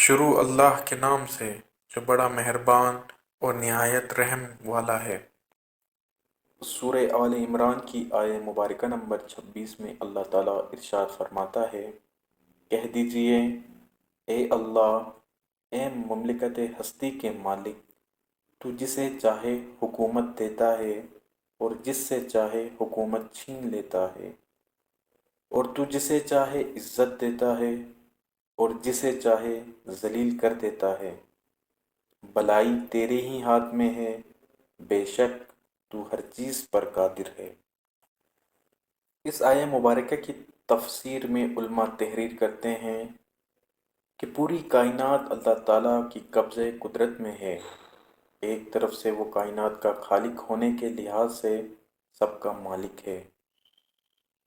شروع اللہ کے نام سے جو بڑا مہربان اور نہایت رحم والا ہے۔ سورہ آل عمران کی آیہ مبارکہ نمبر 26 میں اللہ تعالیٰ ارشاد فرماتا ہے، کہہ دیجئے اے اللہ، اے مملکت ہستی کے مالک، تو جسے چاہے حکومت دیتا ہے اور جس سے چاہے حکومت چھین لیتا ہے، اور تو جسے چاہے عزت دیتا ہے اور جسے چاہے ذلیل کر دیتا ہے۔ بھلائی تیرے ہی ہاتھ میں ہے، بے شک تو ہر چیز پر قادر ہے۔ اس آیہ مبارکہ کی تفسیر میں علماء تحریر کرتے ہیں کہ پوری کائنات اللہ تعالیٰ کی قبضۂ قدرت میں ہے۔ ایک طرف سے وہ کائنات کا خالق ہونے کے لحاظ سے سب کا مالک ہے۔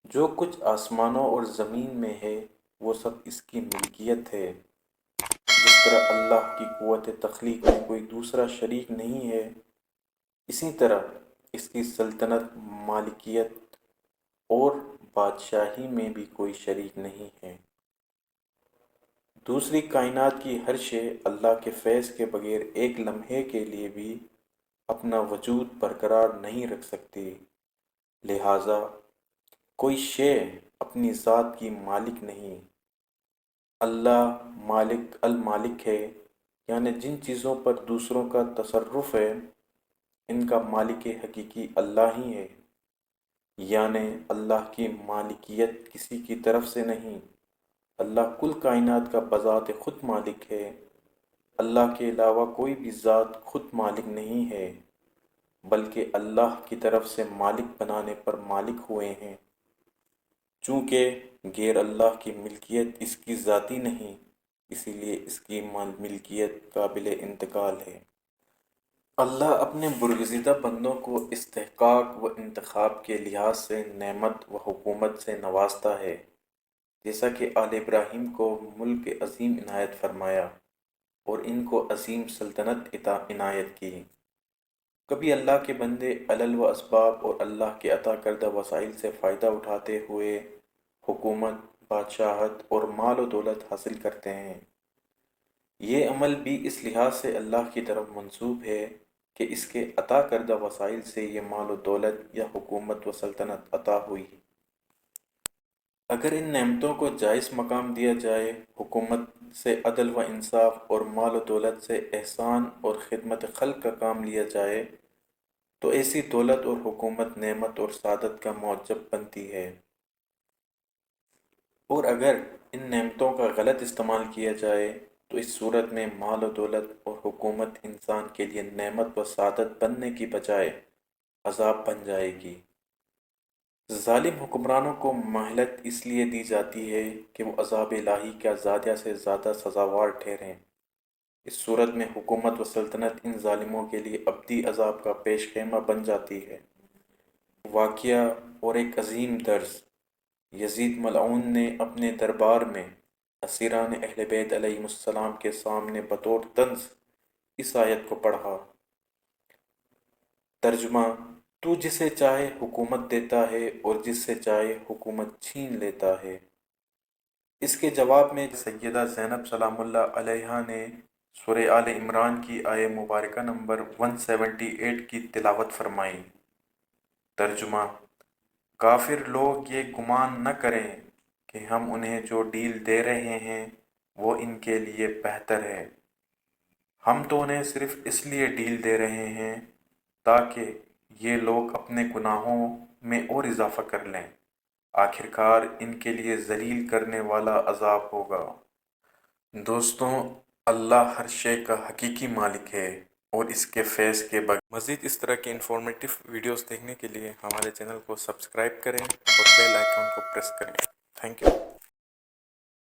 جو کچھ آسمانوں اور زمین میں ہے وہ سب اس کی ملکیت ہے۔ جس طرح اللہ کی قوت تخلیق میں کوئی دوسرا شریک نہیں ہے، اسی طرح اس کی سلطنت، مالکیت اور بادشاہی میں بھی کوئی شریک نہیں ہے۔ دوسری کائنات کی ہر شے اللہ کے فیض کے بغیر ایک لمحے کے لیے بھی اپنا وجود برقرار نہیں رکھ سکتی، لہٰذا کوئی شے اپنی ذات کی مالک نہیں۔ اللہ مالک المالک ہے، یعنی جن چیزوں پر دوسروں کا تصرف ہے ان کا مالک حقیقی اللہ ہی ہے، یعنی اللہ کی مالکیت کسی کی طرف سے نہیں۔ اللہ کل کائنات کا بذات خود مالک ہے۔ اللہ کے علاوہ کوئی بھی ذات خود مالک نہیں ہے، بلکہ اللہ کی طرف سے مالک بنانے پر مالک ہوئے ہیں۔ چونکہ غیر اللہ کی ملکیت اس کی ذاتی نہیں، اسی لیے اس کی ملکیت قابل انتقال ہے۔ اللہ اپنے برگزیدہ بندوں کو استحقاق و انتخاب کے لحاظ سے نعمت و حکومت سے نوازتا ہے، جیسا کہ آل ابراہیم کو ملک عظیم عنایت فرمایا اور ان کو عظیم سلطنت عنایت کی۔ کبھی اللہ کے بندے علل و اسباب اور اللہ کے عطا کردہ وسائل سے فائدہ اٹھاتے ہوئے حکومت، بادشاہت اور مال و دولت حاصل کرتے ہیں۔ یہ عمل بھی اس لحاظ سے اللہ کی طرف منسوب ہے کہ اس کے عطا کردہ وسائل سے یہ مال و دولت یا حکومت و سلطنت عطا ہوئی۔ اگر ان نعمتوں کو جائز مقام دیا جائے، حکومت سے عدل و انصاف اور مال و دولت سے احسان اور خدمت خلق کا کام لیا جائے تو ایسی دولت اور حکومت نعمت اور سعادت کا موجب بنتی ہے، اور اگر ان نعمتوں کا غلط استعمال کیا جائے تو اس صورت میں مال و دولت اور حکومت انسان کے لیے نعمت و سعادت بننے کی بجائے عذاب بن جائے گی۔ ظالم حکمرانوں کو مہلت اس لیے دی جاتی ہے کہ وہ عذاب الہی کا زیادہ سے زیادہ سزاوار ٹھہریں۔ اس صورت میں حکومت و سلطنت ان ظالموں کے لیے ابدی عذاب کا پیش خیمہ بن جاتی ہے۔ واقعہ اور ایک عظیم درس، یزید ملعون نے اپنے دربار میں اسیران اہل بیت علیہم السلام کے سامنے بطور طنز اس آیت کو پڑھا۔ ترجمہ: تو جسے چاہے حکومت دیتا ہے اور جس سے چاہے حکومت چھین لیتا ہے۔ اس کے جواب میں سیدہ زینب سلام اللہ علیہا نے سورہ آل عمران کی آیہ مبارکہ نمبر 178 کی تلاوت فرمائی۔ ترجمہ: کافر لوگ یہ گمان نہ کریں کہ ہم انہیں جو ڈیل دے رہے ہیں وہ ان کے لیے بہتر ہے۔ ہم تو انہیں صرف اس لیے ڈیل دے رہے ہیں تاکہ یہ لوگ اپنے گناہوں میں اور اضافہ کر لیں، آخرکار ان کے لیے ذلیل کرنے والا عذاب ہوگا۔ دوستوں، اللہ ہر شے کا حقیقی مالک ہے اور اس کے فیض کے بغیر مزید اس طرح کے انفارمیٹو ویڈیوز دیکھنے کے لیے ہمارے چینل کو سبسکرائب کریں اور بیل آئیکن کو پریس کریں۔ Thank you.